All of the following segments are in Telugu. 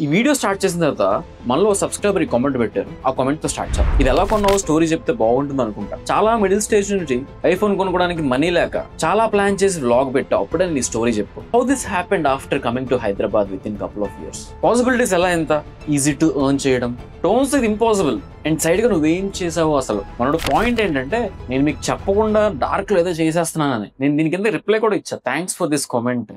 ఈ వీడియో స్టార్ట్ చేసిన తర్వాత మనలో సబ్స్క్రైబర్ ఈ కామెంట్ పెట్టారు. ఆ కామెంట్ తో స్టార్ట్ చేద్దాం. ఇది ఎలా కొన్నావో స్టోరీ చెప్తే బాగుంటుంది అనుకుంటా. చాలా మిడిల్ స్టేజ్ నుంచి ఐఫోన్ కొనుక్కోవడానికి మనీ లేక చాలా ప్లాన్ చేసి వ్లాగ్ పెట్టా. అప్పుడే నీ స్టోరీ చెప్పు. How this happened after coming to Hyderabad with in couple of years. Possibilities ఎలా ఎంత ఈజీ టు ఎర్న్ చేయడం, టోన్స్ ఇది ఇంపాసిబుల్. అండ్ సైడ్ గా నువ్వేం చేసావు అసలు. మనోడు పాయింట్ ఏంటంటే నేను మీకు చెప్పకుండా డార్క్ లో ఏదో చేసేస్తున్నానని. నేను దీని కింద రిప్లై కూడా ఇచ్చా, thanks for this comment.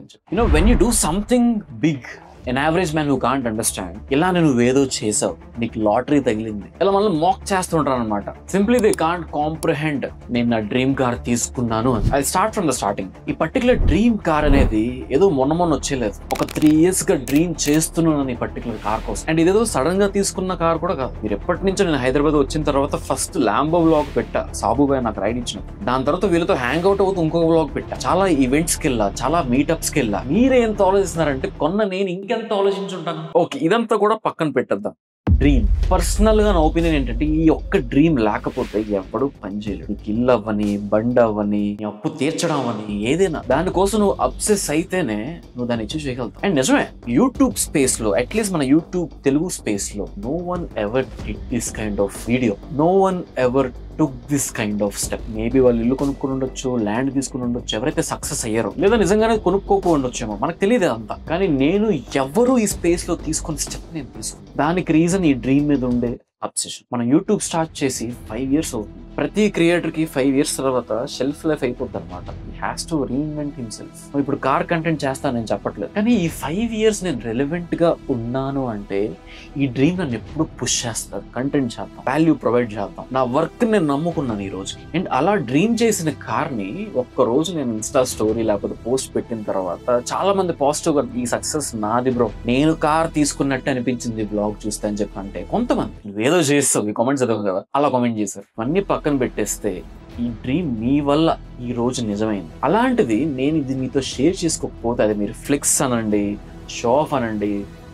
When you do something big, an average man who can't understand, ఇలా నువ్వేదో చేసావు, నీకు లాటరీ తగిలింది, ఇలా మనల్ని మాక్ చేస్తుంటారు అనమాట. సింప్లీ దే కాంట్ కాంప్రహెండ్ నేను నా డ్రీమ్ కార్ తీసుకున్నాను అని. I start from the starting. ఈ పర్టికులర్ డ్రీమ్ కార్ అనేది ఏదో మొన్న వచ్చేలేదు. ఒక 3 years గా డ్రీమ్ చేస్తున్నాను ఈ పర్టికులర్ కార్ కోసం. అండ్ ఇదేదో సడన్ గా తీసుకున్న కార్ కూడా కాదు. మీరు ఎప్పటి నుంచో నేను హైదరాబాద్ వచ్చిన తర్వాత ఫస్ట్ ల్యాంబో వ్లాగ్ పెట్టా, సాబుబాయ్ నాకు రైడ్ ఇచ్చిన. దాని తర్వాత వీళ్ళతో హ్యాంగ్ అవుట్ అవుతూ ఇంకొక వ్లాగ్ పెట్టా. చాలా ఈవెంట్స్ కి వెళ్ళా, చాలా మీటప్స్ కి వెళ్ళా. మీరే ఎంత ఆలోచిస్తున్నారంటే కొన్న నేను ఎంత ఆలోచించుంటాను. ఓకే, ఇదంతా కూడా పక్కన పెట్టేద్దాం. డ్రీమ్ పర్సనల్ గా నా ఒపీనియన్ ఏంటంటే, ఈ ఒక్క డ్రీమ్ లేకపోతే ఎవడు పని చేయలేడు. నీకు ఇల్లు అవ్వని, బండి అవ్వని, అప్పు తీర్చడం అవ్వని, ఏదైనా దానికోసం నువ్వు అబ్సెస్ అయితేనే నువ్వు దాన్ని అచీవ్ చేయగలుగుతావు. అండ్ నిజమే, యూట్యూబ్ స్పేస్ లో, అట్లీస్ట్ మన యూట్యూబ్ తెలుగు స్పేస్ లో, no one ever did this kind of video. No one ever took this kind of step. Maybe వాళ్ళు ఇల్లు కొనుక్కుని ఉండొచ్చు, ల్యాండ్ తీసుకుని ఉండొచ్చు, ఎవరైతే సక్సెస్ అయ్యారో, లేదా నిజంగానే కొనుక్కోకు ఉండొచ్చేమో, మనకు తెలియదు అంతా. కానీ నేను ఎవరు ఈ స్పేస్ లో తీసుకున్న స్టెప్ నేను తీసుకున్నాను. దానికి రీజన్ ఈ డ్రీమ్ మీద ఉండే అబ్సెషన్. మనం యూట్యూబ్ స్టార్ట్ చేసి 5 years అవుతుంది. ప్రతి క్రియేటర్ కి 5 years తర్వాత షెల్ఫ్ లైఫ్ అయిపోద్ది అనమాట. Has to reinvent himself. ఇప్పుడు కార్ కంటెంట్ చేస్తాను నేను చెప్పట్లేదు, కానీ ఈ 5 years నేను రెలెవెంట్ గా ఉన్నాను అంటే ఈ డ్రీమ్ నన్ను ఎప్పుడు పుష్ చేస్తారు. కంటెంట్ చేద్దాం, వాల్యూ ప్రొవైడ్ చేద్దాం, నా వర్క్ నేను నమ్ముకున్నాను ఈ రోజుకి. అండ్ అలా డ్రీమ్ చేసిన కార్ ని ఒక్క రోజు నేను ఇన్స్టా స్టోరీ లేకపోతే పోస్ట్ పెట్టిన తర్వాత చాలా మంది పాజిటివ్ గా ఈ సక్సెస్ నాది బ్రో, నేను కార్ తీసుకున్నట్టు అనిపించింది బ్లాగ్ చూస్తే అని చెప్పంటే, కొంతమంది నువ్వేదో చేస్తావు ఈ కామెంట్స్ చదవవు కదా అలా కామెంట్ చేశారు. అన్ని పక్కన పెట్టేస్తే ఈ డ్రీమ్ మీ వల్ల ఈ రోజు నిజమైంది. అలాంటిది నేను ఇది మీతో షేర్ చేసుకోకపోతే, అది మీరు ఫ్లెక్స్ అనండి, షో ఆఫ్ అనండి,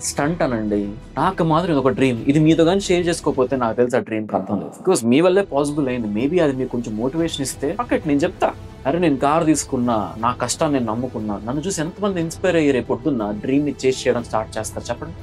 స్టంట్ అనండి, నాకు మాత్రం ఒక డ్రీమ్ ఇది మీతో కానీ షేర్ చేసుకోకపోతే నాకు తెలిసి ఆ డ్రీమ్ అర్థం లేదు. బికాస్ మీ వల్లే పాసిబుల్ అయింది. మేబీ అది మీకు కొంచెం మోటివేషన్ ఇస్తే పక్కకి నేను చెప్తా, అరే నేను కార్ తీసుకున్నా, నా కష్టాన్ని నేను నమ్ముకున్నా, నన్ను చూసి ఎంతమంది ఇన్స్పైర్ అయ్యి రేపు పొద్దున్న డ్రీమ్ ని చేసి చేయడం స్టార్ట్ చేస్తారు చెప్పండి.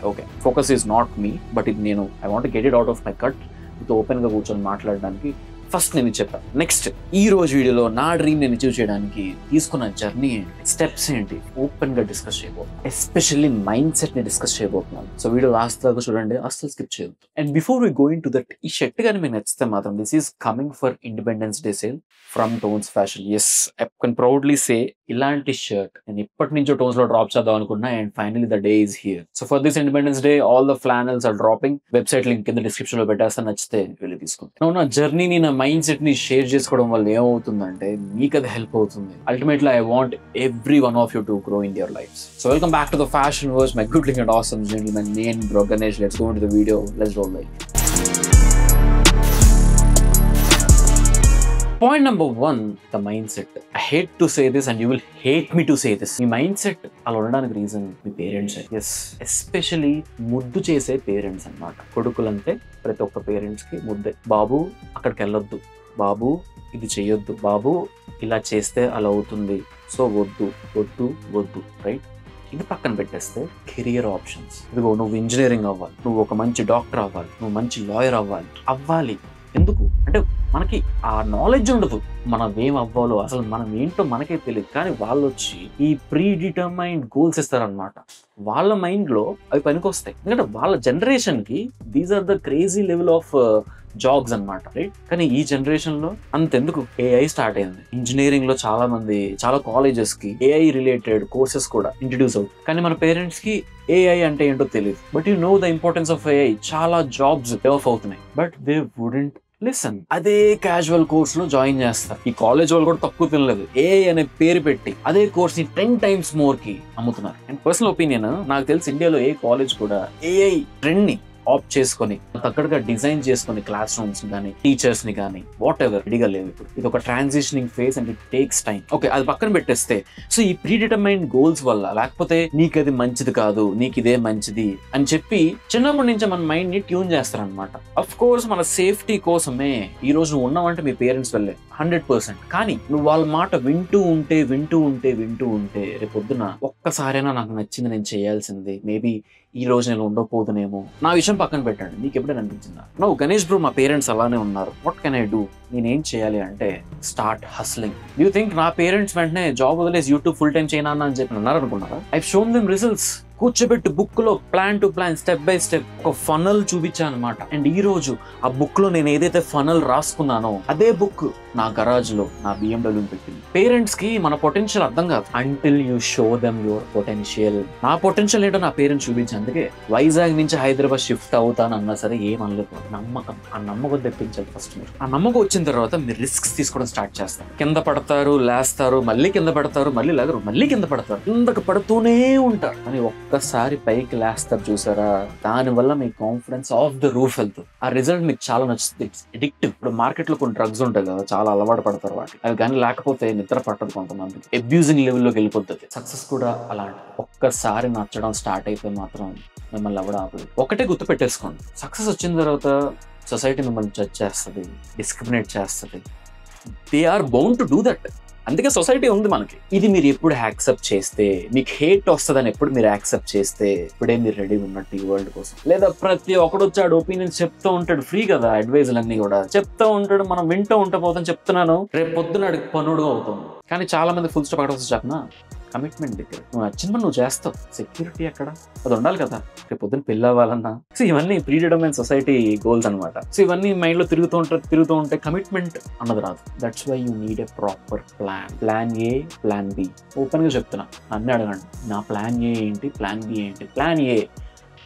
Okay focus is not me, but ఇది నేను I want get it out of my cut మీతో ఓపెన్ గా కూర్చొని మాట్లాడడానికి ఫస్ట్ నేను చెప్పాను. నెక్స్ట్ ఈ రోజు వీడియోలో నా డ్రీమ్ నేను అచీవ్ చేయడానికి తీసుకున్న జర్నీ ఏంటి, స్టెప్స్ ఏంటి ఓపెన్ గా డిస్కస్ చేయబోతున్నాను. ఎస్పెషల్లీ మైండ్ సెట్ ని డిస్కస్ చేయబోతున్నాను. సో వీడియో లాస్ట్ దాకా చూడండి, అస్సలు స్కిప్ చేయొద్దు. And before we going to that, ఈ షర్ట్ కానీ మీకు నచ్చితే మాత్రం this is coming for Independence Day sale from Tones fashion. Yes, I can proudly say ఇలాంటి షర్ట్ నేను ఇప్పటి నుంచో టోన్స్ లో డ్రాప్ చేద్దాం అనుకున్నా. And finally the day is here. So for this Independence Day all the flannels are dropping. Website link కింద డిస్క్రిప్షన్ లో పెట్టేస్తాను, నచ్చితే వెళ్ళి తీసుకుంటాను. నా జర్నీని, నా మైండ్ సెట్ ని షేర్ చేసుకోవడం వల్ల ఏమవుతుందంటే మీకు అది హెల్ప్ అవుతుంది. Ultimately I want every one of you to grow in your life. So welcome back to the fashion verse, my good looking and awesome gentlemen. నేను bro Ganesh. Let's go into the video. Let's roll life. Point number 1, the mindset. I hate to say this and you will hate me to say this. Me mind set అలా ఉండడానికి రీజన్ మీ పేరెంట్స్. ఎస్, ఎస్పెషలీ ముద్దు చేసే పేరెంట్స్ అన్నమాట. కొడుకులంటే ప్రతి ఒక్క పేరెంట్స్ కి ముద్దే. బాబు అక్కడికి వెళ్ళొద్దు, బాబు ఇది చెయ్యొద్దు, బాబు ఇలా చేస్తే అలా అవుతుంది, సో వద్దు రైట్. ఇది పక్కన పెట్టేస్తే కెరియర్ ఆప్షన్స్. ఇదిగో నువ్వు ఇంజనీరింగ్ అవ్వాలి, నువ్వు ఒక మంచి డాక్టర్ అవ్వాలి, నువ్వు మంచి లాయర్ అవ్వాలి. ఎందుకు అంటే మనకి ఆ నాలెడ్జ్ ఉండదు, మనం ఏం అవ్వాలో అసలు మనం ఏంటో మనకే తెలియదు. కానీ వాళ్ళు వచ్చి ఈ ప్రీ డిటర్మైన్డ్ గోల్స్ ఇస్తారనమాట. వాళ్ళ మైండ్ లో అవి పనికొస్తాయి, ఎందుకంటే వాళ్ళ జనరేషన్ కి these are the crazy level of jobs అనమాట రైట్. కానీ ఈ జనరేషన్ లో అంతెందుకు, ఏఐ స్టార్ట్ అయింది. ఇంజనీరింగ్ లో చాలా కాలేజెస్ కి ఏఐ రిలేటెడ్ కోర్సెస్ కూడా ఇంట్రడ్యూస్ అవుతాయి. కానీ మన పేరెంట్స్ కి ఏఐ అంటే ఏంటో తెలియదు. But you know the importance of AI. చాలా జాబ్స్ ఆఫ్ అవుతున్నాయి, బట్ దే వుడెంట్ లిసన్. అదే క్యాజువల్ కోర్స్ లో జాయిన్ చేస్తారు. ఈ కాలేజ్ వాళ్ళు కూడా తక్కువ తినలేదు, ఏఐ అనే పేరు పెట్టి అదే కోర్స్ ని 10 times more కి అమ్ముతున్నారు. అండ్ పర్సనల్ ఒపీనియన్, నాకు తెలిసి ఇండియాలో ఏ కాలేజ్ కూడా ఏఐ ట్రెండ్ ని ఆప్ట్ చేసుకొని తగ్గట్టుగా డిజైన్ చేసుకొని క్లాస్ రూమ్స్ కానీ టీచర్స్ ని కానీ వాట్ ఎవర్ రెడీగా లేవు. ఇప్పుడు ఇది ఒక transitioning phase and it takes time. Okay, అది పక్కన పెట్టేస్తే, సో ఈ ప్రీ డిటర్మైన్డ్ గోల్స్ వల్ల, లేకపోతే నీకు అది మంచిది కాదు, నీకు ఇదే మంచిది అని చెప్పి చిన్నప్పటి నుంచి మన మైండ్ ని ట్యూన్ చేస్తారనమాట. అఫ్ కోర్స్ మన సేఫ్టీ కోసమే ఈ రోజు నువ్వు ఉన్నావంటే మీ పేరెంట్స్ వల్లే 100%. కానీ నువ్వు వాళ్ళ మాట వింటూ ఉంటే రేపు పొద్దున ఒక్కసారైనా నాకు నచ్చింది నేను చేయాల్సింది, మేబీ ఈ రోజు నేను ఉండకపోతున్నామో. నా విషయం పక్కన పెట్టండి, మీకు ఎప్పుడైనా అనిపించిందా నో గణేష్ బ్రో మా పేరెంట్స్ అలానే ఉన్నారు, వాట్ కెన్ ఐ డూ, నేనేం చేయాలి అంటే స్టార్ట్ హస్లింగ్. యూ థింక్ నా పేరెంట్స్ వెంటనే జాబ్ వదిలేసి యూట్యూబ్ ఫుల్ టైం చేయనా అని చెప్పి అన్నారనుకున్నారా? I shown them results. కూర్చోబెట్టి బుక్ లో plan to plan step by step ఒక ఫనల్ చూపించాను అనమాట. అండ్ ఈ రోజు ఆ బుక్ లో నేను ఏదైతే ఫనల్ రాసుకున్నానో అదే బుక్ నా గరాజ్ లో నా BMW పెట్టింది. పేరెంట్స్ కి మన పొటెన్షియల్ అర్థం కాదు until you show them your potential. నా పొటెన్షియల్ ఏంటో నా పేరెంట్స్ చూపించి, అందుకే వైజాగ్ నుంచి హైదరాబాద్ షిఫ్ట్ అవుతాను అన్నా సరే ఏమనలేదు. నమ్మకం, ఆ నమ్మకం తెప్పించాలి ఫస్ట్. మీరు ఆ నమ్మకం వచ్చిన తర్వాత మీరు రిస్క్స్ తీసుకోవడం స్టార్ట్ చేస్తారు. కింద పడతారు, లేస్తారు, మళ్ళీ కింద పడతారు, మళ్ళీ లేగరు, మళ్ళీ కింద పడతారు, కిందకు పడుతూనే ఉంటారు. అని ఒక్కసారి పైకి లేస్తారు చూసారా, దానివల్ల మీ కాన్ఫిడెన్స్ ఆఫ్ ద రూఫ్ వెళ్తుంది. ఆ రిజల్ట్ మీకు చాలా నచ్చుతుంది. It's addictive. ఇప్పుడు మార్కెట్ లో కొన్ని డ్రగ్స్ ఉంటాయి కదా, చాలా అలవాటు పడతారు వాటి. అవి కానీ లేకపోతే నిద్ర పట్టదు కొంతమందికి, అబ్యూజింగ్ లెవెల్లోకి వెళ్ళిపోతుంది. సక్సెస్ కూడా అలాంటి ఒక్కసారి నచ్చడం స్టార్ట్ అయితే మాత్రం మిమ్మల్ని ఎవడ ఆపదు. ఒకటే గుర్తు పెట్టేసుకోండి, సక్సెస్ వచ్చిన తర్వాత సొసైటీ మిమ్మల్ని జడ్జ్ చేస్తుంది, డిస్క్రిమినేట్ చేస్తుంది. They are bound to do that. అందుకే సొసైటీ ఉంది మనకి. ఇది మీరు ఎప్పుడు యాక్సెప్ట్ చేస్తే, మీకు హేట్ వస్తుందని ఎప్పుడు మీరు యాక్సెప్ట్ చేస్తే, ఇప్పుడే మీరు రెడీ ఉన్నట్టు ఈ వరల్డ్ కోసం. లేదా ప్రతి ఒక్కడు వచ్చాడు ఒపీనియన్స్ చెప్తూ ఉంటాడు, ఫ్రీ కదా అడ్వైజులు అన్ని కూడా చెప్తూ ఉంటాడు, మనం వింటూ ఉంటే పోతాం. చెప్తున్నాను, రేపు పొద్దున అడిగి పనుడుగా అవుతాం. కానీ చాలా మంది ఫుల్ స్టాప్ అక్కడ వస్తే చెప్పనా, కమిట్మెంట్ దగ్గర నువ్వు నచ్చిన నువ్వు చేస్తావు, సెక్యూరిటీ అక్కడ అది ఉండాలి కదా. రేపు పొద్దున్న పెళ్ళి అవ్వాలన్నా. సో ఇవన్నీ ఫ్రీడమ్ అండ్ సొసైటీ గోల్స్ అనమాట. సో ఇవన్నీ మైండ్ లో తిరుగుతూ ఉంటే కమిట్మెంట్ అన్నది రాదు. That's why you need a proper plan. Plan A, plan B. Open గా చెప్తున్నా, అన్నీ అడగండి, నా ప్లాన్ ఏ ఏంటి, ప్లాన్ బి ఏంటి. ప్లాన్ ఏ,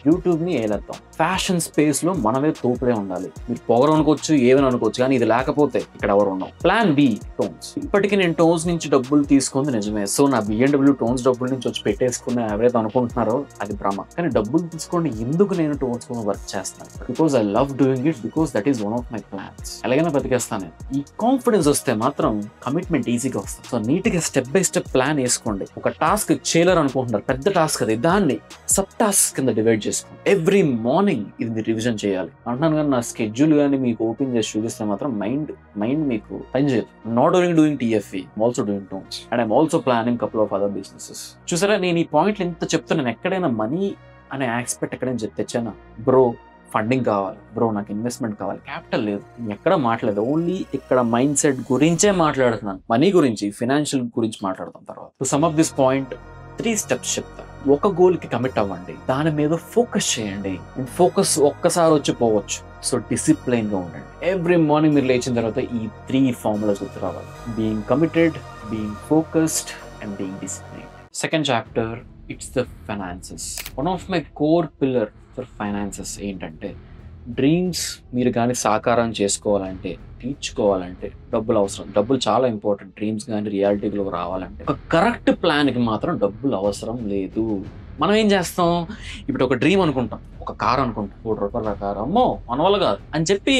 యూట్యూబ్ని ఏలేద్దాం. ఫ్యాషన్ స్పేస్ లో మనమే తోపుడే ఉండాలి. మీరు పొగరు అనుకోవచ్చు, ఏమైనా అనుకోవచ్చు, కానీ ఇది లేకపోతే ఇక్కడ ఎవరు ఉన్నాం. Plan B, Tones. ఇప్పటికీ నేను టోన్స్ నుంచి డబ్బులు తీసుకుంది నిజమే. సో నా BMW టోన్స్ డబ్బుల నుంచి వచ్చి పెట్టేసుకున్న ఎవరైతే అనుకుంటున్నారో అది భ్రమ. కానీ డబ్బులు తీసుకోండి, ఎందుకు నేను టోన్స్ కోసం వర్క్ చేస్తాను? Because I love doing it, because that is one of my plans. ఎలాగైనా బతికేస్తాను. ఈ కాన్ఫిడెన్స్ వస్తే మాత్రం కమిట్మెంట్ ఈజీగా వస్తుంది. సో నీట్గా స్టెప్ బై స్టెప్ ప్లాన్ వేసుకోండి. ఒక టాస్క్ చేయలేరు అనుకుంటున్నారు, పెద్ద టాస్క్ అది, దాన్ని సబ్ టాస్క్ కింద డివైడ్ చేసుకోండి. ఎవ్రీ మార్నింగ్ ఇది మీరు రివిజన్ చేయాలి అంటున్నాను. కానీ నా స్కెడ్యూల్ కానీ మీకు ఓపెన్ చేసి చూపిస్తే మాత్రం మైండ్ మీకు పని చేయదు. Not only doing TFE, also doing tones, and I'm also planning couple of other businesses. చూసారా, నేను ఈ పాయింట్లు ఎంత చెప్తున్నాను. ఎక్కడైనా మనీ అనే ఆస్పెక్ట్ ఎక్కడైనా తెచ్చానా? బ్రో ఫండింగ్ కావాలి, బ్రో నాకు ఇన్వెస్ట్మెంట్ కావాలి, క్యాపిటల్ లేదు, ఎక్కడ మాట్లాడలేదు. ఓన్లీ ఇక్కడ మైండ్ సెట్ గురించే మాట్లాడుతున్నాను. మనీ గురించి, ఫైనాన్షియల్ గురించి మాట్లాడతాం తర్వాత. To sum up this point, 3 steps చెప్తా. ఒక గోల్ కి కమిట్ అవ్వండి, దాని మీద ఫోకస్ చేయండి. అండ్ ఫోకస్ ఒక్కసారి వచ్చి పోవచ్చు. సో డిసిప్లైన్ గా ఉండండి. ఎవ్రీ మార్నింగ్ మీరు లేచిన తర్వాత ఈ 3 ఫార్ములాస్ గుర్తు రావాలి. Being committed, being focused and being disciplined. Second chapter, it's the finances. One of my core pillar for finances ఏంటంటే, డ్రీమ్స్ మీరు కానీ సాకారం చేసుకోవాలంటే, తీర్చుకోవాలంటే డబ్బులు అవసరం. డబ్బులు చాలా ఇంపార్టెంట్. డ్రీమ్స్ కానీ రియాలిటీలో రావాలంటే ఒక కరెక్ట్ ప్లాన్కి మాత్రం డబ్బులు అవసరం లేదు. మనం ఏం చేస్తాం, ఇప్పుడు ఒక డ్రీమ్ అనుకుంటాం, ఒక కార్ అనుకుంటాం, ₹1,00,000 కారు, అమ్మో మన వల్ల కాదు అని చెప్పి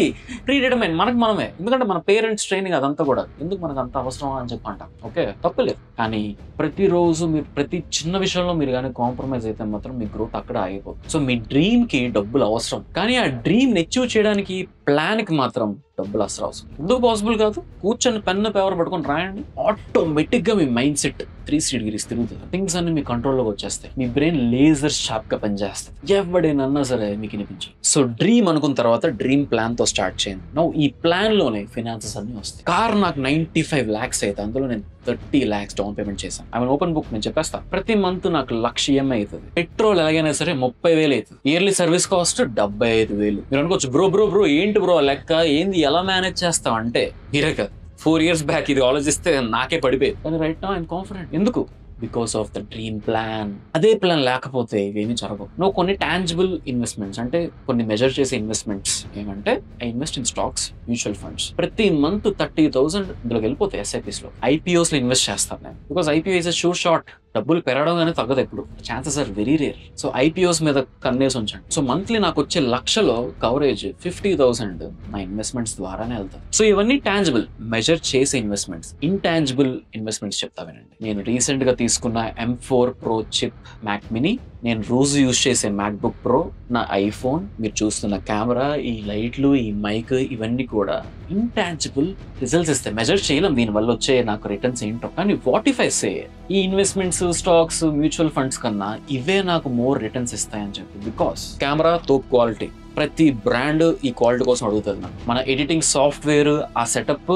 ప్రీడిటర్మైన్ మనమే. ఎందుకంటే మన పేరెంట్స్ ట్రైనింగ్ అదంతా కూడా, ఎందుకు మనకు అంత అవసరం అని చెప్పి అంటాం. ఓకే, తప్పలేదు. కానీ ప్రతిరోజు మీరు ప్రతి చిన్న విషయంలో మీరు కానీ కాంప్రమైజ్ అయితే మాత్రం మీ గ్రోత్ అక్కడ ఆగిపోతుంది. సో మీ డ్రీమ్కి డబ్బులు అవసరం, కానీ ఆ డ్రీమ్ని అచీవ్ చేయడానికి ప్లాన్కి మాత్రం డబ్బులు అవసరం. ఎందుకు పాసిబుల్ కాదు? కూర్చొని పెన్ను పేపర్ పట్టుకొని రాయండి, ఆటోమేటిక్గా మీ మైండ్ సెట్ 360 degrees తిరుగుతుంది. థింగ్స్ అన్ని మీ కంట్రోల్లోకి వచ్చేస్తాయి. మీ బ్రెయిన్ లేజర్ షార్ప్ గా పనిచేస్తుంది. ఎవడైనా సరే మీకు వినిపించు. సో డ్రీమ్ అనుకున్న తర్వాత డ్రీమ్ ప్లాన్ తో స్టార్ట్ చేయండి. నౌ ఈ ప్లాన్ లోనే ఫైనాన్సెస్ అన్ని వస్తాయి. కార్ నాకు 95 lakhs అయితే అందులో నేను 30 lakhs డౌన్ పేమెంట్ చేశాను. ఐ మీన్ ఓపెన్ బుక్, నేను చెప్పేస్తా. ప్రతి మంత్ నాకు 1,00,000 EMI అవుతుంది. పెట్రోల్ ఎలాగైనా సరే 30,000 అవుతుంది. Yearly service cost 75,000. మీరు అనుకోవచ్చు, బ్రో ఏంటి బ్రో లెక్క ఏంది, ఎలా మేనేజ్ చేస్తావు అంటే, మీరే కాదు 4 years బ్యాక్ ఇది ఆలోచిస్తే నాకే పడిపోయేది. కానీ రైట్ నౌ ఐఎమ్ కాన్ఫిడెంట్. ఎందుకు? Because of the dream plan. అదే ప్లాన్ లేకపోతే ఇవేమీ జరగవు. నువ్వు కొన్ని టాంజిబుల్ ఇన్వెస్ట్మెంట్స్, అంటే కొన్ని మెజర్ చేసే ఇన్వెస్ట్మెంట్స్ ఏమంటే, I invest in stocks, mutual funds. ప్రతి మంత్ 30,000 ఇందులోకి వెళ్ళిపోతాయి. SIPs లో, IPOs లో ఇన్వెస్ట్ చేస్తాను నేను. Because IPO is a sure shot. డబ్బులు పెరగడం కానీ తగ్గదు ఎప్పుడు, chances are very rare. So IPOs మీద కన్నేసి ఉంచండి. సో మంత్లీ నాకు వచ్చే 1,00,000లో కవరేజ్ 50,000 నా ఇన్వెస్ట్మెంట్స్ ద్వారానే వెళ్తాయి. సో ఇవన్నీ టాంజిబుల్ మెజర్ చేసే ఇన్వెస్ట్మెంట్స్. ఇంటాంజిబుల్ ఇన్వెస్ట్మెంట్స్ చెప్తా వినండి. నేను రీసెంట్ గా తీసుకున్న M4 Pro chip Mac mini, నేను రోజు యూజ్ చేసే మ్యాక్బుక్ ప్రో, నా ఐఫోన్, మీరు చూస్తున్న కెమెరా, ఈ లైట్లు, ఈ మైక్, ఇవన్నీ కూడా ఇంటాంజిబుల్ రిజల్ట్స్ ఇస్తాయి. మెజర్ చేయలేం దీనివల్ల వచ్చే నాకు రిటర్న్స్ ఏంటో. కానీ వాట్ ఇఫ్ ఐ సే ఈ ఇన్వెస్ట్మెంట్స్, స్టాక్స్, మ్యూచువల్ ఫండ్స్ కన్నా ఇవే నాకు మోర్ రిటర్న్స్ ఇస్తాయని చెప్పి. బికాస్ కెమెరా తోప్ క్వాలిటీ, ప్రతి బ్రాండ్ ఈ క్వాలిటీ కోసం అడుగుతుంది నాకు. మన ఎడిటింగ్ సాఫ్ట్వేర్, ఆ సెటప్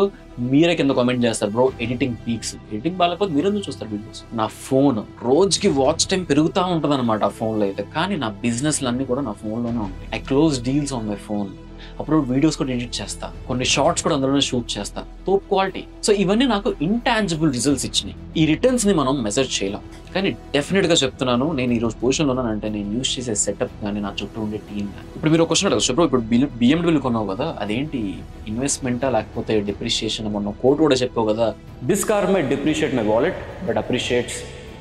మీరే కింద కామెంట్ చేస్తారు, బ్రో ఎడిటింగ్ పీక్స్, ఎడిటింగ్ బాగాలేకపోతే మీరెందుకు చూస్తారు వీడియోస్. నా ఫోన్ రోజుకి వాచ్ టైం పెరుగుతూ ఉంటుంది అనమాట ఆ ఫోన్లో అయితే. కానీ నా బిజినెస్లు అన్నీ కూడా నా ఫోన్లోనే ఉంటాయి. I close deals on my phone. అప్పుడు వీడియోస్ కూడా ఎడిట్ చేస్తా, కొన్ని షార్ట్స్ కూడా అందులోనే షూట్ చేస్తా, టాప్ క్వాలిటీ. సో ఇవన్నీ నాకు ఇంటాంజిబుల్ రిజల్ట్స్ ఇచ్చినాయి. ఈ రిటర్న్స్ ని మనం మెజర్ చేయలేం. కానీ డెఫినెట్ గా చెప్తున్నాను, నేను ఈ రోజు పొజిషన్లో ఉన్నానంటే నేను యూజ్ చేసే సెటప్ కానీ, నా చుట్టూ ఉండే టీమ్ కానీ. ఇప్పుడు మీరు ఒక క్వశ్చన్ అడగచ్చు, బ్రో ఇప్పుడు BMW కొన్నావు కదా, అదేంటి ఇన్వెస్ట్మెంటా లేకపోతే డిప్రిషియేషన్? మొన్న కోట్ కూడా చెప్పావు కదా, this car my depreciate my wallet but appreciates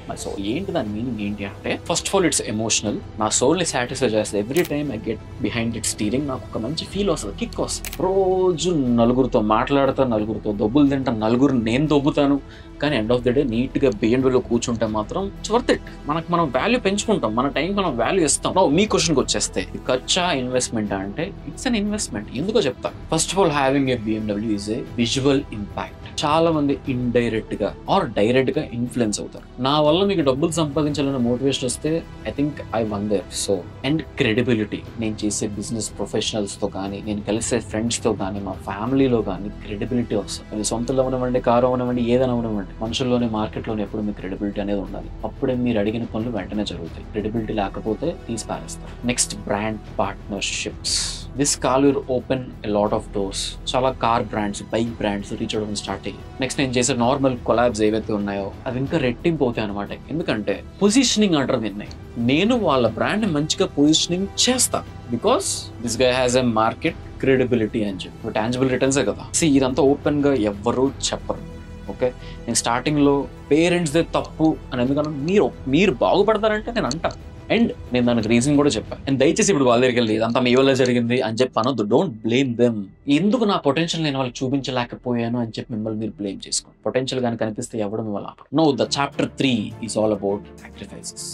my soul. ఏంటి దాని మీనింగ్ ఏంటి అంటే, first of all it's emotional. నా సోల్ని సాటిస్ఫై చేస్తుంది. Every time I get behind it steering, నాకు ఒక మంచి ఫీల్ వస్తుంది, కిక్ వస్తుంది. రోజు నలుగురితో మాట్లాడతా, నలుగురితో దొబ్బులు తింటా, నలుగురు నేను దొబ్బుతాను. కానీ ఎండ్ ఆఫ్ ద డే నీట్గా BMW కూర్చుంటే మాత్రం ఇట్స్ వర్త్ ఇట్. మనం వాల్యూ పెంచుకుంటాం, మన టైంకి మనం వాల్యూ ఇస్తాం. మీ క్వశ్చన్కి వచ్చేస్తే, ఖర్చా ఇన్వెస్ట్మెంట్ అంటే ఇట్స్ అన్ ఇన్వెస్ట్మెంట్. ఎందుకో చెప్తా. First of all having a BMW is a visual impact. చాలా మంది ఇండైరెక్ట్ గా ఆర్ డైరెక్ట్ గా ఇన్ఫ్లుయెన్స్ అవుతారు. నా వల్ల మీకు డబ్బులు సంపాదించాలన్న మోటివేషన్ వస్తే I think I won there. So and credibility, నేను చేసే బిజినెస్ ప్రొఫెషనల్స్ తో కానీ, నేను కలిసే ఫ్రెండ్స్ తో కానీ, మా ఫ్యామిలీలో కానీ క్రెడిబిలిటీ వస్తుంది. అది సొంతలో అవనివ్వండి, కారు అవనివ్వండి, ఏదైనా అవనివ్వండి, మనుషుల్లోనే, మార్కెట్లోనే ఎప్పుడు మీకు క్రెడిబిలిటీ అనేది ఉండాలి. అప్పుడే మీరు అడిగిన పనులు వెంటనే జరుగుతాయి. క్రెడిబిలిటీ లేకపోతే తీసి పారేస్తారు. Next brand partnerships. This call will open a lot of doors. చాలా car brands, bike brands reach అవ్వడం స్టార్ట్ అయ్యి, నెక్స్ట్ నేను చేసే నార్మల్ కొలాబ్స్ ఏవైతే ఉన్నాయో అవి ఇంకా రెట్టింపు అవుతాయి అనమాట. ఎందుకంటే పొజిషనింగ్ అంటారు దీన్ని. నేను వాళ్ళ బ్రాండ్ మంచిగా పొజిషనింగ్ చేస్తా, because this guy has a market credibility అని చెప్పి. టాంజిబుల్ రిటర్న్సే కదా. ఇదంతా ఓపెన్ గా ఎవ్వరూ చెప్పరు. ఓకే, నేను స్టార్టింగ్ లో పేరెంట్స్దే తప్పు అని, ఎందుకంటే మీరు బాగుపడతారంటే నేను అంటా. అండ్ నేను దానికి రీజన్ కూడా చెప్పాను. అండ్ దయచేసి ఇప్పుడు వాళ్ళ దగ్గరికి వెళ్ళి ఇదంతా మీ వల్ల జరిగింది అని చెప్పి అనొద్దు. Don't blame them. ఎందుకు నా పొటెన్షియల్ నేను వాళ్ళకి చూపించలేకపోయాను అని చెప్పి మిమ్మల్ని మీరు బ్లేమ్ చేసుకోండి. పొటెన్షియల్ కానీ కనిపిస్తే ఎవరు మిమ్మల్ని ఆపరు. No, the chapter 3 is all about sacrifices.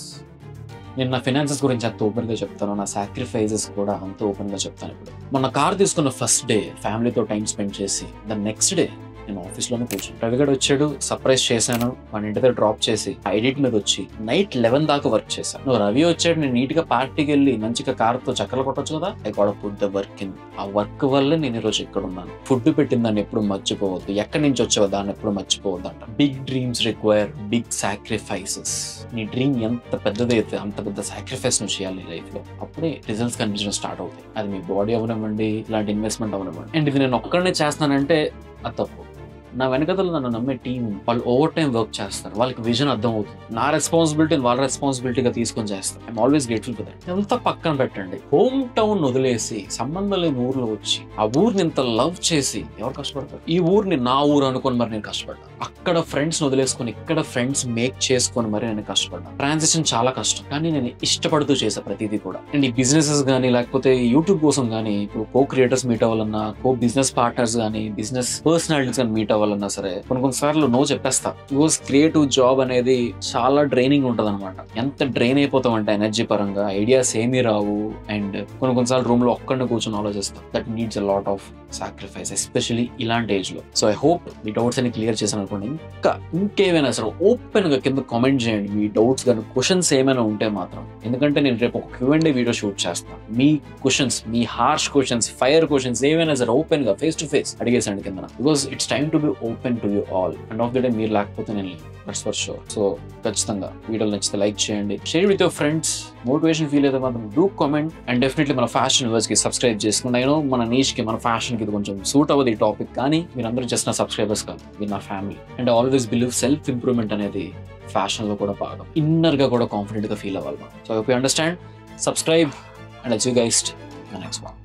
నేను నా ఫైనాన్సెస్ గురించి అంత ఓపెన్ గా చెప్తాను, నా సాక్రిఫైజెస్ కూడా అంత ఓపెన్ గా చెప్తాను. ఇప్పుడు మొన్న కార్ తీసుకున్న ఫస్ట్ డే ఫ్యామిలీతో టైం స్పెండ్ చేసి, ద నెక్స్ట్ డే నేను ఆఫీస్లోనే కూర్చొని, రవిగడ్ వచ్చాడు, సర్ప్రైజ్ చేశాను, మన ఇంటి దగ్గర డ్రాప్ చేసి ఎడిట్ మీద వచ్చి నైట్ 11 దాకా వర్క్ చేశాను. నువ్వు రవి వచ్చాడు, నేను నీట్గా పార్టీకి వెళ్ళి మంచిగా కార్తో చక్కలు కొట్టొచ్చు కదా. I got to put the work in. ఆ వర్క్ వల్లే నేను ఈరోజు ఇక్కడ ఉన్నాను. ఫుడ్ పెట్టిన దాన్ని ఎప్పుడు మర్చిపోవద్దు, ఎక్కడి నుంచి వచ్చావో దాన్ని ఎప్పుడు మర్చిపోవద్దు అంట. Big dreams require big sacrifices. నీ డ్రీమ్ ఎంత పెద్దదైతే అంత పెద్ద సాక్రిఫైస్ నువ్వు చేయాలి లైఫ్ లో. అప్పుడే రిజల్ట్స్ కనిపించడం స్టార్ట్ అవుతాయి. అది మీ బాడీ అవనివ్వండి, ఇలాంటి ఇన్వెస్ట్మెంట్ అవనివ్వండి. అండ్ ఇది నేను ఒక్కడనే చేస్తానంటే అది తప్పు. నా వెనకతలు నన్ను నమ్మే టీం, వాళ్ళు ఓవర్ టైం వర్క్ చేస్తారు, వాళ్ళకి విజన్ అర్థం అవుతుంది. నా రెస్పాన్సిబిలిటీని వాళ్ళ రెస్పాన్సిబిలిటీగా తీసుకొని చేస్తారు. I'm always grateful for that. ఎంత పక్కన పెట్టండి, హోమ్ టౌన్ వదిలేసి సంబంధం లేని ఊర్లో వచ్చి ఆ ఊరిని ఇంత లవ్ చేసి ఎవరు కష్టపడతారు? ఈ ఊరిని నా ఊరు అనుకొని మరి నేను కష్టపడ్డా. అక్కడ ఫ్రెండ్స్ వదిలేసుకొని ఇక్కడ ఫ్రెండ్స్ మేక్ చేసుకొని మరి నేను కష్టపడ్డా. ట్రాన్సిషన్ చాలా కష్టం, కానీ నేను ఇష్టపడుతూ చేసా ప్రతిదీ కూడా. అండ్ ఈ బిజినెసెస్ కానీ లేకపోతే యూట్యూబ్ కోసం కానీ, ఇప్పుడు కో క్రియేటర్స్ మీట్ అవ్వాలన్నా, కో బిజినెస్ పార్ట్నర్స్ కానీ, బిజినెస్ పర్సనాలిటీస్ కానీ మీట్ అవ్వాలన్నా సరే కొన్నిసార్లు నో చెప్పేస్తా. బికాస్ క్రియేటివ్ జాబ్ అనేది చాలా డ్రైనింగ్ ఉంటుంది అనమాట. ఎంత డ్రైన్ అయిపోతాం అంటే ఎనర్జీ పరంగా, ఐడియాస్ ఏమీ రావు. అండ్ కొన్నిసార్లు రూమ్ లో ఒక్కడిని కూర్చొని ఆలోచిస్తాం. That needs a lot of sacrifice, especially ఇలాంటి ఏజ్ లో. So I hope me doubts అన్ని క్లియర్ చేశాను అనుకోండి. ఇంకేమైనా సరే ఓపెన్ గా కింద కామెంట్ చేయండి. మీ డౌట్స్ కానీ క్వశ్చన్స్ ఏమైనా ఉంటే మాత్రం, ఎందుకంటే నేను రేపు ఒక Q&A వీడియో షూట్ చేస్తాను. మీ క్వశ్చన్స్, మీ హార్ష్ క్వశ్చన్స్, ఫైర్ క్వశ్చన్స్ ఏమైనా సరే ఓపెన్ గా ఫేస్ టు ఫేస్ అడిగేసండి కింద. Because it's time to be open to you all. End of the day మీరు లేకపోతే నేను దట్స్ ఫర్ షూర్. సో ఖచ్చితంగా వీడియోలు నచ్చితే లైక్ చేయండి, share with your friends. Motivation feel అయితే మాత్రం డూ కామెంట్. అండ్ డెఫినెట్లీ మన ఫ్యాషన్ వ్యూవర్స్ కి సబ్స్క్రైబ్ చేసుకుని, నేను మన నీష్ కి, మన ఫ్యాషన్ కి ఇది కొంచెం సూట్ అవ్వదు ఈ టాపిక్, కానీ మీరందరూ జస్ట్ నా సబ్స్క్రైబర్స్ కాదు, మీరు నా family. And always believe self improvement అనేది ఫ్యాషన్ లో కూడా భాగం. ఇన్నర్ గా కూడా కాన్ఫిడెంట్ గా ఫీల్ అవ్వాలి మనం. So I hope you understand. Subscribe and I'll see you guys in the next one.